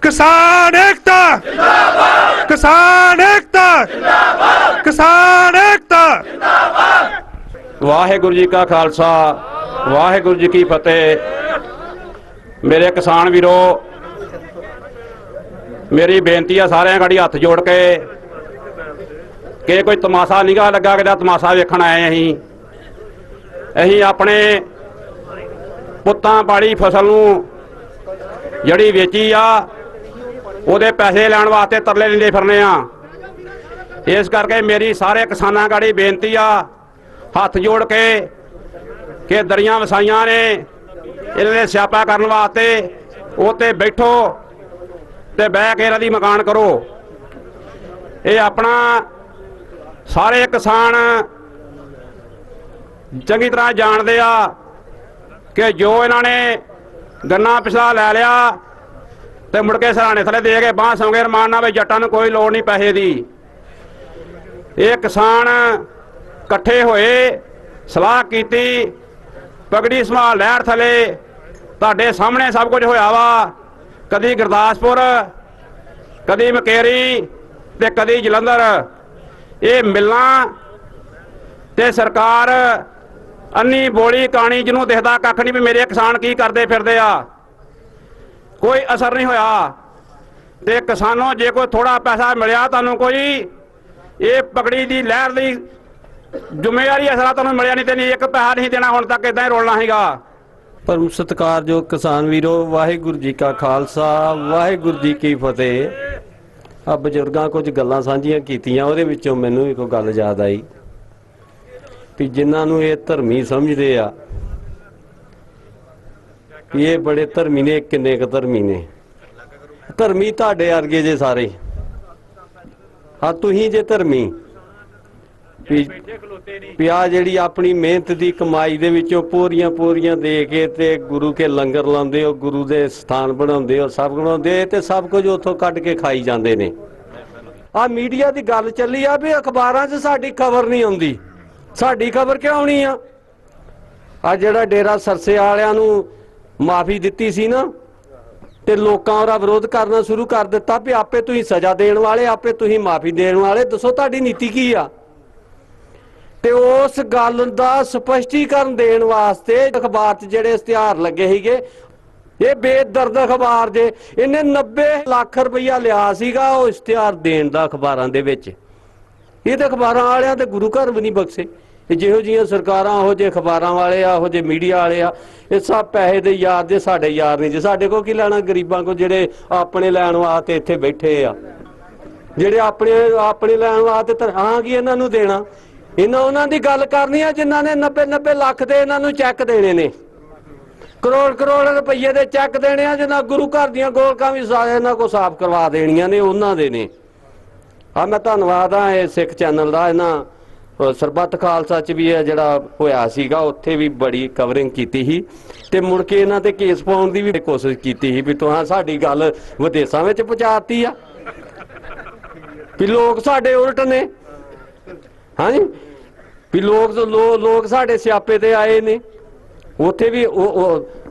किसान एकता जिंदाबाद, किसान एकता जिंदाबाद, किसान एकता जिंदाबाद। वाहेगुरु जी का खालसा, वाहेगुरु जी की फतेह। मेरे किसान वीरो, मेरी बेनती है सारे घड़ी हथ जोड़ के कि कोई तमाशा निगाह लगा कि तमाशा वेखण आए। अहीं अपने पुत्तां पाड़ी फसल नूं जड़ी वेची आ ਉਹਦੇ पैसे लैण वास्ते तरले लेंदे फिरने आ। इस करके मेरी सारे किसानां गाड़ी बेनती आ हथ जोड़ के कि दरियां वसाइयां ने इन्हां दे स्यापा करन वास्ते उत्ते बैठो ते बह के इन्हां दी मकान करो। ये अपना सारे किसान चंगी तरह जानते आ कि जो इन्होंने गन्ना पिछला लै लिया तो मुड़ के सराहने थले दे के बांह सौंगे रमान ना भी जट्टां नूं कोई लोड़ नहीं पैसे दी। ये किसान इकट्ठे होए सलाह कीती, पगड़ी संभाल लहर थले तुहाडे सामने सब कुछ होया वा। कदी गुरदासपुर, कदी मकेरी ते कदी जलंधर। ये मिलना ते सरकार अन्नी बोली कहानी जिन्हों दिखदा कख नहीं भी मेरे किसान की करते फिरदे आ, कोई असर नहीं होया। ते किसानों जे कोई थोड़ा पैसा मिलिया तुहानूं कोई ये पगड़ी दी लहर दी जिम्मेवारी असरा तुहानूं मिलिया नहीं ते नहीं एक पैसा नहीं देना, हुण तक इदां ही रोलना सीगा। परम सत्कार जो किसान वीरो, वाहिगुरु जी का खालसा, वाहिगुरु जी की फतेह। आ बजुर्गां कुछ गल्लां सांझियां कीतियां, ਉਹਦੇ ਵਿੱਚੋਂ ਮੈਨੂੰ ਇੱਕ ਗੱਲ याद आई भी जिन्हां नूं ये धर्मी समझदे आ ये बड़े धर्मी ने, किन्ने क धर्मी ने। धर्मी तुहाडे वर्गे जे सारे, हाँ तुसीं जे धर्मी भी आ जिहड़ी अपनी मेहनत की कमाई दे विचों पूरियां पूरियां दे के ते गुरु के लंगर लाउंदे हो, गुरु दे स्थान बनाउंदे हो, सब बनाउंदे ते सब कुछ उत्थों कढ के खाई जांदे ने। आ मीडिया की गल चली आ भी अखबारां 'च साडी खबर नहीं आउंदी। साडी खबर क्यों आउणी आ? आ जिहड़ा डेरा सरसे वालियां नूं माफ़ी दिती सी ना ते लोकां ओहदा विरोध करना शुरू कर दिता भी आपे तुसीं सज़ा देण वाले, आपे तुसीं माफ़ी देण वाले, दसो तुहाडी नीति की आ? ते उस गल दा स्पष्टीकरण देण वास्ते अखबार 'च जिहड़े इश्तिहार लगे सीगे, ये बेदर्द अखबार जे इन्हें 90 लाख रुपया लिया सीगा वो इश्तिहार देण दा अखबारां दे विच। ये तो अखबारां वालियां ते गुरु घर भी नहीं बख्शे। जिहो जिहियां सरकारां ओहो जे अखबारां वाले आ, ओहो जे मीडिया वाले आ, ये सब पैसे दे यार जे साडे यार नहीं जे। साडे को की लैणा गरीबां को जिहड़े अपने लैण वास्ते इत्थे बैठे आ, जिहड़े अपने लैण वास्ते हाँ की इन्हां नूं देना। इन्हां उन्हां दी गल करनी आ जिन्हां ने 90 लाख दे इन्हां नूं चैक देने ने, करोड़ करोड़ रुपये दे चैक देने आ, जिन्हां गुरु घर दीयां गोलकां भी सारे इन्हां को साफ करवा देणियां ने, उन्हां दे ने। हाँ मैं धन्नवाद हाँ ये सिख चैनल का, इन्हां सरबत खालसा च भी है जिहड़ा होया सीगा उत्थे भी बड़ी कवरिंग कीती ही ते मुड़ के इन्हां ते केस पाउण दी भी कोशिश कीती ही भी तुहां साडी गल विदेशां विच पहुंचाती आ भी लोग साडे उलट ने। हाँ जी भी लोग साडे स्यापे ते आए ने। उत्थे भी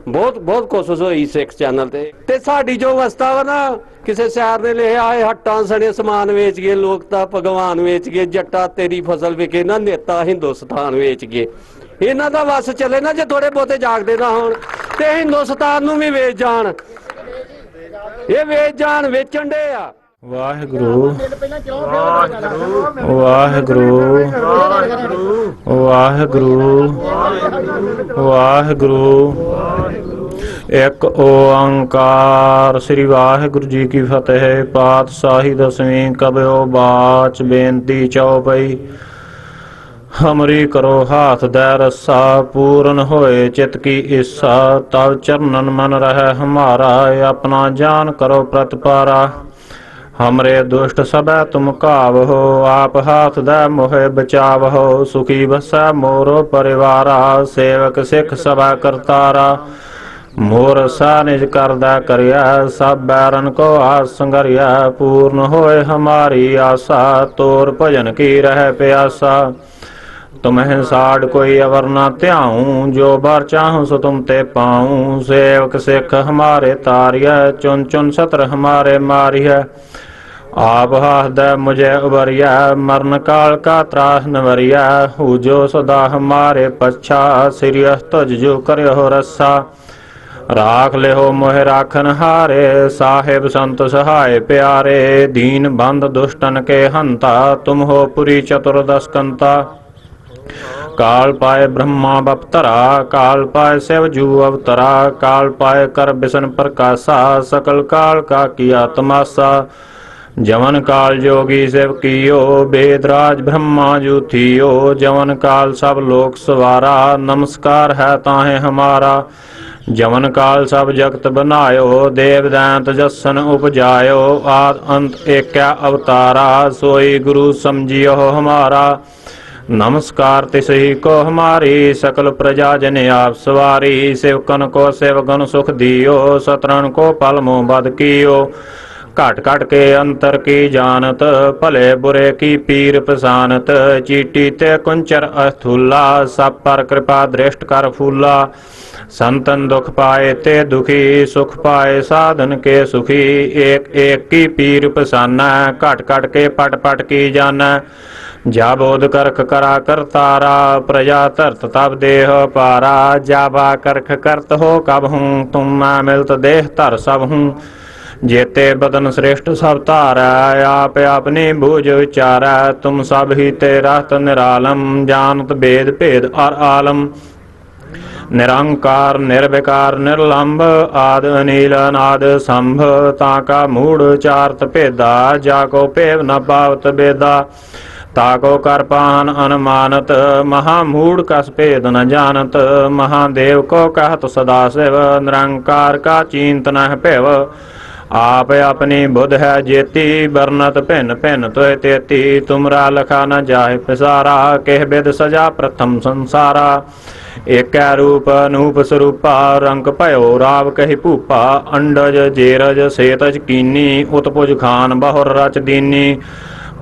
बहुत बहुत कोशिश हुई सिख चैनल ते साडी जो अवस्था वा ना, किसी शहर ने लिखा है हट्टां सने समान वेच गए, लोग तां भगवान वेच गए, जट्टा तेरी फसल विके ना, नेता हिंदुस्तान वेच गए। इन्हां दा वस चले ना जे थोड़े बहुते जागदे ना होण ते हिंदुस्तान नूं भी वेच जाण, ये वेच जाण, वेचण दे आ। वाहिगुरु वाहिगुरु वाहिगुरु वाहिगुरु। एक ओंकार। श्री वाहिगुरु जी की फतेह। पातशाही दसवीं कबियो बाच बेनती चौपई। हमरी करो हाथ दै रस्सा, पूर्ण होए चित की इच्छा, तब चरणन मन रहे हमारा, अपना जान करो प्रतिपारा। हमरे दुष्ट सबै तुम कावहो, आप हाथ दै मोहे बचावहो, सुखी बसै मोरो परिवारा, सेवक सिख सबा करतारा। मोर सा निज करदा करिया, सब बैरन को आस संगरिया, पूर्ण होए हमारी आशा, तोर भजन की रह प्यासा। तुम्हें साड़ कोई अवर न त्याऊं, जो बार चाहूं सो तुम ते पाऊं। सेवक सिख हमारे तारिय, चुन चुन सत्र हमारे मारिय। आप हृदय मुझे उबरिया, मरण काल का त्रास नवरिया। हूँ जो सदा हमारे पच्छा, सिरियस तुझ जो करो रस्सा। राख ले हो मोह राखन हारे, साहेब संत सहाय प्यारे। दीन बंद दुष्टन के हंता, तुम हो पुरी चतुर्दश कंता। काल पाए ब्रह्मा बपतरा, काल पाए शिव जू अवतरा। काल पाए कर बिसन प्रकाशा, सकल काल का किया तमाशा। जवन काल जोगी शिव कियो, वेदराज ब्रह्मा जू थियो। जवन काल सब लोक सवारा, नमस्कार है ताहे हमारा। जवन काल सब जगत बनायो, देव दैंत जसन उपजायो। आद अंत एकै अवतारा, सोई गुरु समझियो हमारा। नमस्कार तिसही को हमारी, सकल प्रजा जन आप सवारी। सेवकन को सेवगन सुख दियो, सतरन को पल मुँह बद कियो। घट घट के अंतर की जानत, भले बुरे की पीर पसानत। चीटी ते कुंचर अस्थूला, सब पर कृपा दृष्ट कर फूला। संतन दुख पाए ते दुखी, सुख पाए साधन के सुखी। एक एक की पीर पसाना, घट घट के पट पट की जाना। जा बोध करख करा कर तारा, प्रजा धरत तब देह पारा। जाबा करख करत हो कब हूँ, तुम मैं मिलत देह धर सब हूँ। जेते बदन श्रेष्ठ सब तारा, आप अपनी बूझ विचारा। तुम सब ही ते रहत निरालम, जानत भेद भेद और आलम। निरंकार निर्विकार निर्लंब, आद अनिल अनाद संभ। ताका मूढ़ चारत भेदा, जाको पेव न पावत बेदा। ताको कर पान अनुमानत, महामूढ़ कस भेद न जानत। महादेव को कहत सदा शिव, निरंकार का चिंत न पेव। आप अपनी बुध है जेती, बरनत भिन्न भिन्न तोय तेती। तुमरा लखा न जाहि पिसारा, केह बिद सजा प्रथम संसारा। एक रूप अनूप स्वरूपा, रंग भयो राव कही भूपा। अंडज जेरज सेतज कीनी, उत्पुज खान बहुर रच दीनी।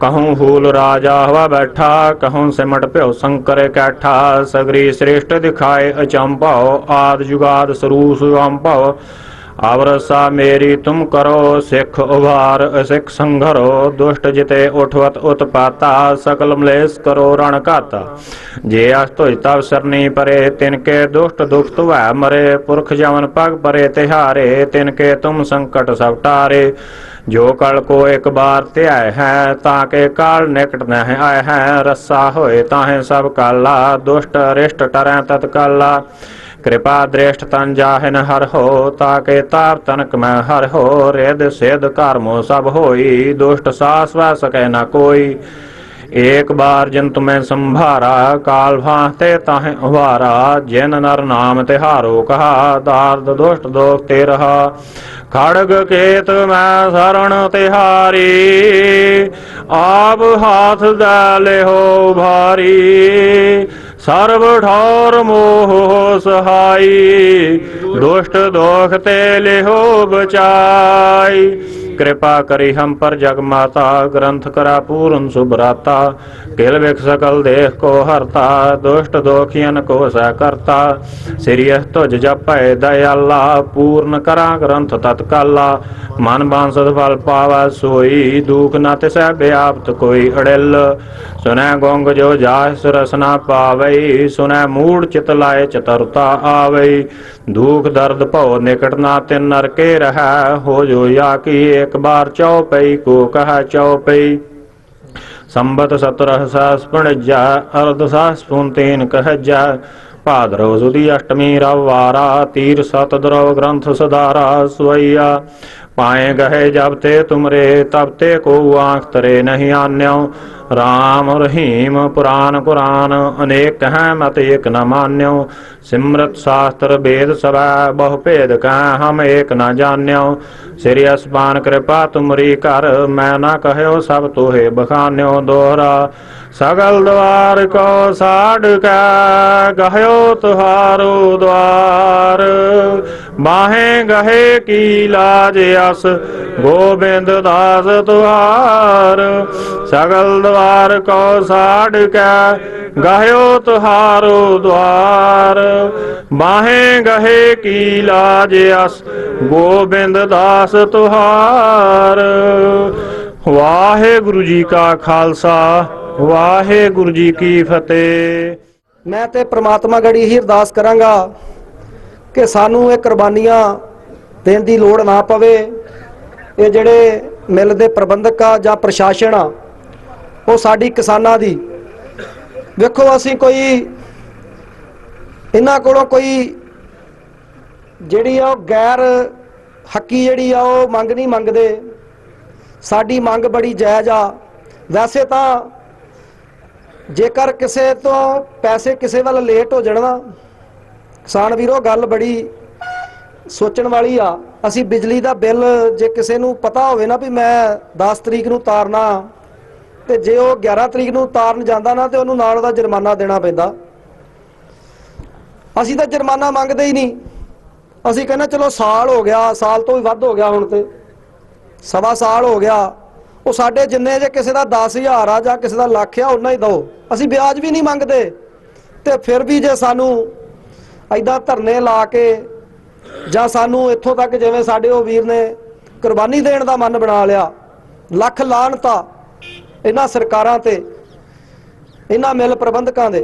कहूँ फूल राजा हुआ बैठा, कहूँ सिमट प्यो शंकर कैठा। सगरी श्रेष्ठ दिखाए अचंभव, आद जुगाद सरूस अम्भव। अवरसा मेरी तुम करो, सिख उभार असिख संघरो। दुष्ट जिते उठवत उत्पाता, सकल मलेश करो रण घाता। जे अस्तुज तब सरनी परे, तिनके दुष्ट दुख वह मरे। पुरख जवन पग परे तिहारे, तिनके तुम संकट सब टारे। जो कल को एक बार त्याय है, ताके काल निकट न आए हैं। रस्सा होए ताहे सब काला, दुष्ट अरिष्ट टरें तत्काला। कृपा दृष्ट तन जाहिन हर हो, ताके ताप तनक में हर हो। रिद सिद्ध कर्मो सब होई, दुष्ट सास वह सके न कोई। एक बार जिन तुम्हें संभारा, काल भांते ताहे उभारा। जिन नर नाम तिहारो कहा, दार्द दुष्ट दोख ते रहा। खड़ग केत मैं शरण तिहारी, आप हाथ दे हो भारी। सर्व ठौर मोह सहाई, दुष्ट दोख ते लेहो बचाई। कृपा करी हम पर जग माता, ग्रंथ करा पूर्ण सुभराता। किल विख सकल देख को हरता, दुष्ट दोखियन को सह करता। सिरियस तुझ जपै दयाला, पूर्ण करा ग्रंथ तत्काला। मन बांसद फल पावा सोई, दुख न तिसै व्याप्त कोई अड़िल। सुनै गोंग जो जाह सुरस न पावई, सुनै मूढ़ चित लाए चतुरता आवई। दुख दर्द भव निकट ना तिन नर के रहा, हो जो या की एक बार चौपई को कहा चौपई। संबत 17 सास पुणजा, अर्ध सास पुनतीन कहजा। भाद्रव सुदी अष्टमी रविवारा, तीर सत द्रव ग्रंथ सदारा सुवैया। पाए गहे जब ते तुमरे, तब ते को आँख तरे नहीं आन्यो। राम रहीम पुराण कुरान, अनेक हैं मत एक न मान्यो। सिमरत शास्त्र वेद सबा, बहु भेद कह हम एक न जान्यो। श्री असमान कृपा तुमरी कर, मैं न कहो सब तोहे बखान्यो। दोहरा सगल द्वार को साढ़ का, गहो तुहारो द्वार। बाहें गहे की लाज अस, गोबिंद दास तुहार सगल द्वार को साड़ कै गह्यो तुहारो द्वार बाहें गहे की लाज अस गोबिंद दास तुहार। वाहेगुरु जी का खालसा वाहेगुरु जी की फतेह। मैं ते परमात्मा गड़ी ही अरदास करांगा कि सानू ये कुर्बानियां देण दी लोड़ ना पवे। ये जिहड़े मिल दे प्रबंधक आ जां प्रशासन आ वो साडी किसानां दी वेखो असीं कोई इन्हां कोलों कोई जिहड़ी आ गैर हक्की जिहड़ी आ वो मंग नहीं मंगदे। साडी मंग बड़ी जायज़ आ। वैसे तां जेकर किसी तो पैसे किसी वाल लेट हो जाना किसान वीरो गल बड़ी सोचण वाली आ। असी बिजली का बिल जे किसी नूं पता होवे ना भी मैं 10 तरीक नूं तारना ते जे वो 11 तरीक नूं तारन जांदा ना ते उहनूं नाल उहदा जुर्माना देना पैंदा। असी तो जुर्माना मंगदे ही नहीं। असी कहना चलो साल हो गया, साल तो भी वध हो गया, हुण ते सवा साल हो गया। वो साडे जिन्ने जे किसी का 10,000 आ जां किसी का लख आ उन्ना ही दो। असी ब्याज भी नहीं मंगते ते फिर भी जे सानू ऐदां धरने ला के जां सानू इत्थों तक जिवें साडे वो वीर ने कुर्बानी देण दा मन बना लिया। लख लानता इन्हां सरकारां ते इन्हां मिल प्रबंधकां दे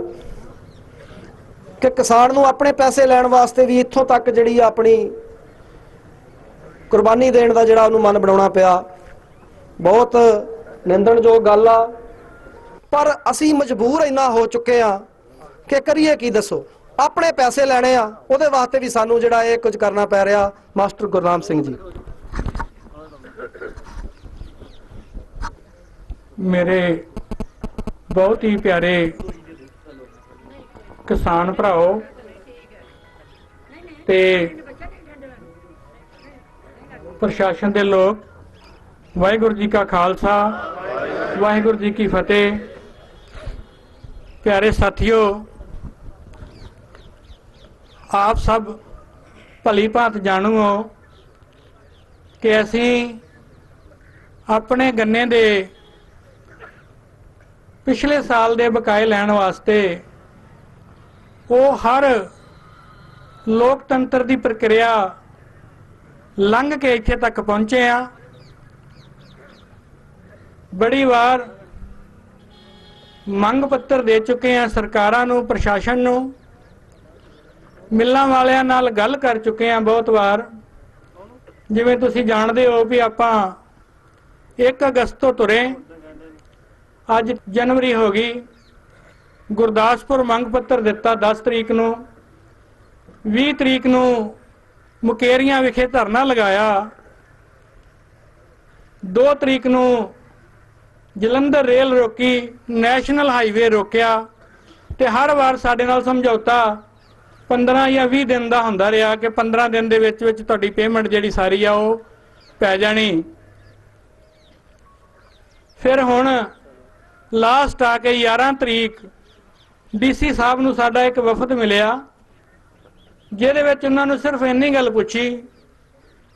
कि किसान नूं अपने पैसे लैण वास्ते भी इत्थों तक जिहड़ी अपनी कुर्बानी देण दा जिहड़ा उहनूं मन बनाउणा पिया। बहुत निंदणयोग गल आ। पर असी मजबूर इन्ना हो चुके हैं कि करिए की दसो। अपने पैसे लैने आ उहदे वास्ते भी सानू जिहड़ा ये कुछ करना पै रहा। मास्टर गुरनाम सिंह जी। मेरे बहुत ही प्यारे किसान भराओ ते प्रशासन दे लोग, वाहिगुरु जी का खालसा वाहिगुरु जी की फतेह। प्यारे साथियों, आप सब भली भांत जाणू हो कि असीं अपने गन्ने दे पिछले साल दे बकाए लैण वास्ते वो हर लोकतंत्र की प्रक्रिया लंघ के इत्थे तक पहुंचे आ। बड़ी बार मंग पत्र दे चुके हैं सरकारां नूं, प्रशासन नूं, मिलण वालियां नाल गल कर चुके हैं बहुत बार। जिवें तुसीं जाणदे हो भी आपां 1 अगस्त तो तुरे, अज जनवरी हो गई। गुरदासपुर मंग पत्र दिता 10 तरीक नूं, 20 तरीक नूं मुकेरियां विखे धरना लगाया, 2 तरीक नूं जलंधर रेल रोकी, नैशनल हाईवे रोकिया ते हर बार साडे नाल समझौता 15 या 20 दिन का हुंदा रहा कि 15 दिन दे विच विच तुहाडी पेमेंट जिहड़ी सारी आ वो पै जाणी। फिर हुण लास्ट आके 11 तरीक DC साहब नूं साडा एक वफद मिलिया, जिहदे विच उन्हां नूं सिर्फ इन्नी गल पुछी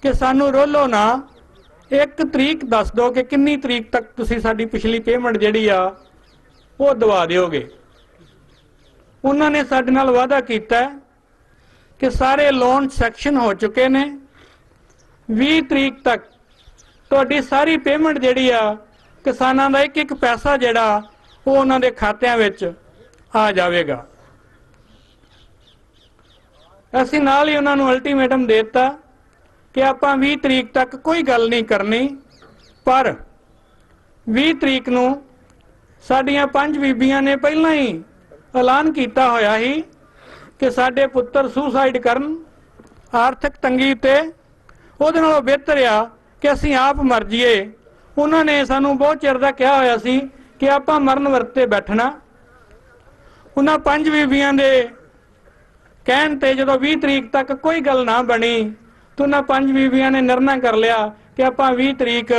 कि सानू रोलो ना, 1 तरीक दस दो कि किन्नी तरीक तक तुसीं साडी पिछली पेमेंट जिहड़ी आ वो दवा दिओगे। उन्होंने साडे नाल वादा कीता कि सारे लोन सैक्शन हो चुके ने, 20 तरीक तक तुहाडी सारी पेमेंट जिहड़ी आ किसानां दा एक एक पैसा जिहड़ा वो उन्हां दे खातिਆਂ विच आ जाएगा। असीं नाल ही उन्हां नूं अल्टीमेटम दे दिता कि आपां 20 तरीक तक कोई गल नहीं करनी, पर 20 तरीक नूं साडियां 5 बीबियां ने पहलां ही ऐलान किया होया ही कि साडे पुत्तर सुसाइड करन, आर्थिक तंगी ते उहदे नालों बेहतर आ कि असीं आप मर जाइए। उन्होंने सानू बहुत चिर दा कहा होया सी कि आपां मरण वरते बैठना। उन्हां 5 बीबियां दे कहण ते जदों 20 तरीक तक कोई गल ना बनी तो उन्हां 5 बीबियां ने निर्णय कर लिया कि आपां 20 तरीक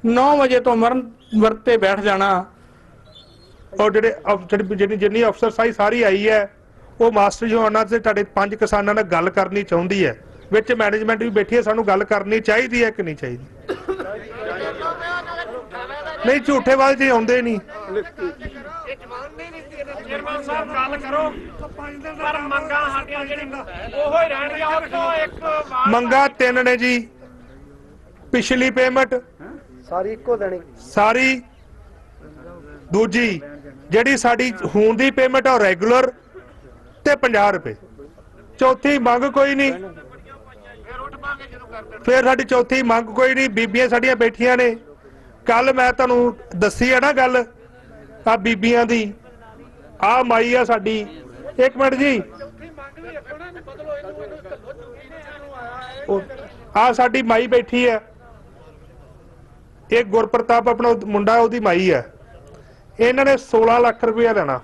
9 बजे तो मरण वरते बैठ जाना। और जिन्नी अफसरशाही सारी आई है वो मास्टर जी होना से तुहाडे 5 किसानां नाल गल करनी चाहुंदी है, विच मैनेजमेंट भी बैठी है, सानू गल करनी चाहिए है कि नहीं चाहिए? ਨਹੀਂ ਝੂਠੇ ਵਾਲ ਜੀ ਆਉਂਦੇ ਨਹੀਂ। ਚੇਅਰਮੈਨ ਸਾਹਿਬ ਗੱਲ ਕਰੋ ਪਰ ਮੰਗਾਂ ਸਾਡੀਆਂ ਜਿਹੜੀਆਂ ਉਹੋ ਹੀ ਰਹਿਣਗੀਆਂ। ਉੱਥੋਂ ਇੱਕ ਮੰਗਾ 3 ਨੇ ਜੀ। ਪਿਛਲੀ ਪੇਮੈਂਟ ਸਾਰੀ ਇੱਕੋ ਦੇਣੀ। ਸਾਰੀ, ਦੂਜੀ ਜਿਹੜੀ ਸਾਡੀ ਹੁਣ ਦੀ ਪੇਮੈਂਟ ਆ ਰੈਗੂਲਰ ਤੇ 50 ਰੁਪਏ। ਚੌਥੀ ਮੰਗ ਕੋਈ ਨਹੀਂ। ਫਿਰ ਸਾਡੀ ਚੌਥੀ ਮੰਗ ਕੋਈ ਨਹੀਂ। ਬੀਬੀਆਂ ਸਾਡੀਆਂ ਬੈਠੀਆਂ ਨੇ। ਕੱਲ ਮੈਂ ਤੁਹਾਨੂੰ ਦੱਸੀ ਆ ਨਾ ਗੱਲ ਆ ਬੀਬੀਆਂ ਦੀ। ਆ ਮਾਈ ਆ ਸਾਡੀ। ਇੱਕ ਮਿੰਟ ਜੀ, ਆ ਸਾਡੀ ਮਾਈ ਬੈਠੀ ਆ। ਇਹ ਗੁਰਪ੍ਰਤਾਪ ਆਪਣਾ ਮੁੰਡਾ, ਉਹਦੀ ਮਾਈ ਆ। ਇਹਨਾਂ ਨੇ 16 ਲੱਖ ਰੁਪਇਆ ਲੈਣਾ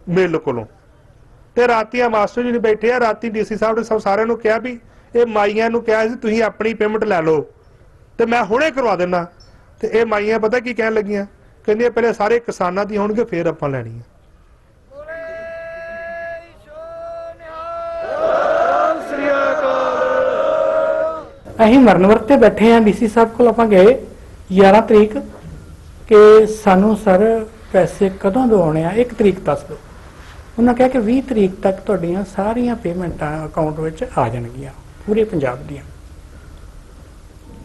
ਮਿਲ ਕੋਲੋਂ ਤੇ ਰਾਤੀਆਂ ਮਾਸਟਰ ਜੀ ਨੇ ਬੈਠੇ ਆ। ਰਾਤੀ ਡੀਸੀ ਸਾਹਿਬ ਨੇ ਸਾਰਿਆਂ ਨੂੰ ਕਿਹਾ ਵੀ ਇਹ ਮਾਈਆਂ ਨੂੰ ਕਿਹਾ ਸੀ ਤੁਸੀਂ ਆਪਣੀ ਪੇਮੈਂਟ ਲੈ ਲਓ ਤੇ ਮੈਂ ਹੁਣੇ ਕਰਵਾ ਦਿੰਦਾ। ਤੇ ਇਹ ਮਾਈਆਂ ਪਤਾ ਕੀ ਕਹਿਣ ਲੱਗੀਆਂ, ਕਹਿੰਦੀਆਂ ਪਹਿਲੇ ਸਾਰੇ ਕਿਸਾਨਾਂ ਦੀ ਹੋਣਗੇ ਫਿਰ ਆਪਾਂ ਲੈਣੀ ਹੈ। ਅਸੀਂ ਮਰਨ ਵਰਤ ਤੇ ਬੈਠੇ ਆ। ਡੀਸੀ ਸਾਹਿਬ ਕੋਲ ਆਪਾਂ ਗਏ 11 ਤਰੀਕ ਕਿ ਸਾਨੂੰ ਸਰ ਪੈਸੇ ਕਦੋਂ ਦਿਵਾਉਣੇ ਆ, 1 ਤਰੀਕ ਦੱਸ ਦਿਓ। ਉਹਨਾਂ ਕਿਹਾ ਕਿ 20 ਤਰੀਕ ਤੱਕ ਤੁਹਾਡੀਆਂ ਸਾਰੀਆਂ ਪੇਮੈਂਟਾਂ ਅਕਾਊਂਟ ਵਿੱਚ ਆ ਜਾਣਗੀਆਂ ਪੂਰੇ ਪੰਜਾਬ ਦੀਆਂ।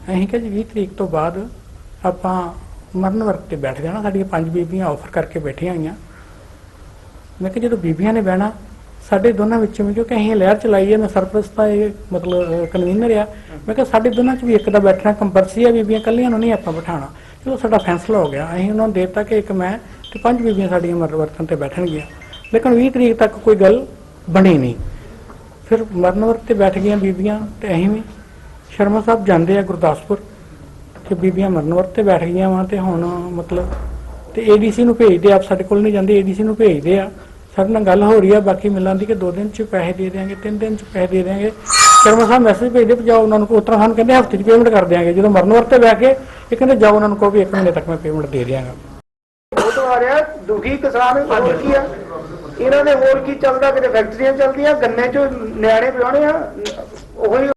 ਅਸੀਂ ਕਿਹਾ ਜੀ 20 ਤਰੀਕ ਤੋਂ ਬਾਅਦ ਆਪਾਂ ਮਰਨ ਵਰਤ ਤੇ ਬੈਠ ਜਾਣਾ। ਸਾਡੀਆਂ 5 ਬੀਬੀਆਂ ਆਫਰ ਕਰਕੇ ਬੈਠੀਆਂ ਹੋਈਆਂ। ਮੈਂ ਕਿਹਾ ਜਦੋਂ ਬੀਬੀਆਂ ਨੇ ਬਹਿਣਾ ਸਾਡੇ ਦੋਨਾਂ ਵਿੱਚੋਂ ਵੀ, ਕਿਉਂਕਿ ਅਸੀਂ ਲਹਿਰ ਚਲਾਈ ਹੈ, ਮੈਂ ਸਰਪ੍ਰਸਤ ਦਾ ਇਹ ਮਤਲਬ ਕਨਵੀਨਰ ਆ। ਮੈਂ ਕਿਹਾ ਸਾਡੇ ਦੋਨਾਂ 'ਚ ਵੀ ਇੱਕ ਦਾ ਬੈਠਣਾ ਕੰਪਲਸਰੀ ਆ, ਬੀਬੀਆਂ ਇਕੱਲੀਆਂ ਨੂੰ ਨਹੀਂ ਆਪਾਂ ਬਿਠਾਉਣਾ। ਚਲੋ ਸਾਡਾ ਫੈਸਲਾ ਹੋ ਗਿਆ। ਅਸੀਂ ਉਹਨਾਂ ਨੂੰ ਦੇ ਦਿੱਤਾ ਕਿ ਇੱਕ ਮੈਂ ਤੇ 5 ਬੀਬੀਆਂ ਸਾਡੀਆਂ ਮਰਨ ਵਰਤਨ ਤੇ ਬੈਠਣਗੀਆਂ। ਲੇਕਿਨ 20 ਤਰੀਕ ਤੱਕ ਕੋਈ ਗੱਲ ਬਣੀ ਨਹੀਂ। ਫਿਰ ਮਰਨ ਵਰਤ ਤੇ ਬੈਠ ਗਈਆਂ ਬੀਬੀਆਂ ਤੇ ਅਸੀਂ ਵੀ। ਸ਼ਰਮਾ ਸਾਹਿਬ ਜਾਂਦੇ ਆ ਗੁਰਦਾਸਪੁਰ ਕਿ ਬੀਬੀਆਂ ਮਰਨ ਵਰਤ ਤੇ ਬੈਠ ਗਈਆਂ ਵਾ ਤੇ ਹੁਣ ਮਤਲਬ ਤੇ ਏਡੀਸੀ ਨੂੰ ਭੇਜਦੇ। ਆਪ ਸਾਡੇ ਕੋਲ ਨਹੀਂ ਜਾਂਦੇ, ਏਡੀਸੀ ਨੂੰ ਭੇਜਦੇ ਆ। ਸਾਡੇ ਨਾਲ ਗੱਲ ਹੋ ਰਹੀ ਆ ਬਾਕੀ ਮਿਲਾਂ ਦੀ ਕਿ 2 ਦਿਨ 'ਚ ਪੈਸੇ ਦੇ ਦਿਆਂਗੇ, 3 ਦਿਨ 'ਚ ਪੈਸੇ ਦੇ ਦਿਆਂਗੇ। ਸ਼ਰਮਾ ਸਾਹਿਬ ਮੈਸੇਜ ਭੇਜਦੇ ਜਾਓ ਉਹਨਾਂ ਨੂੰ। ਉਸ ਤਰ੍ਹਾਂ ਸਾਨੂੰ ਕਹਿੰਦੇ ਹਫ਼ਤੇ 'ਚ ਪੇਮੈਂਟ ਕਰ ਦਿਆਂਗੇ। ਜਦੋਂ ਮਰਨ ਵਰਤ ਤੇ ਬਹਿ ਕੇ ਇਹ ਕਹਿੰਦੇ ਜਾਓ ਉਹਨਾਂ ਨੂੰ ਕਹੋ ਵੀ 1 ਮਹੀਨੇ ਤੱਕ ਮੈਂ ਪੇਮੈਂਟ ਦੇ ਦਿਆਂਗਾ। ਉਹ ਤੋਂ ਆ ਰਿਹਾ ਦੁਖੀ ਕਿਸਾਨ। ਹੋਰ ਕੀ ਆ ਇਹਨਾਂ ਦੇ, ਹੋਰ ਕੀ ਚੱਲਦਾ? ਕਿਤੇ ਫੈਕਟਰੀਆਂ ਚੱਲਦੀਆਂ, ਗੰਨੇ 'ਚ ਨਿਆਣੇ ਪਿਆਉਣੇ ਆ। ਉਹੀ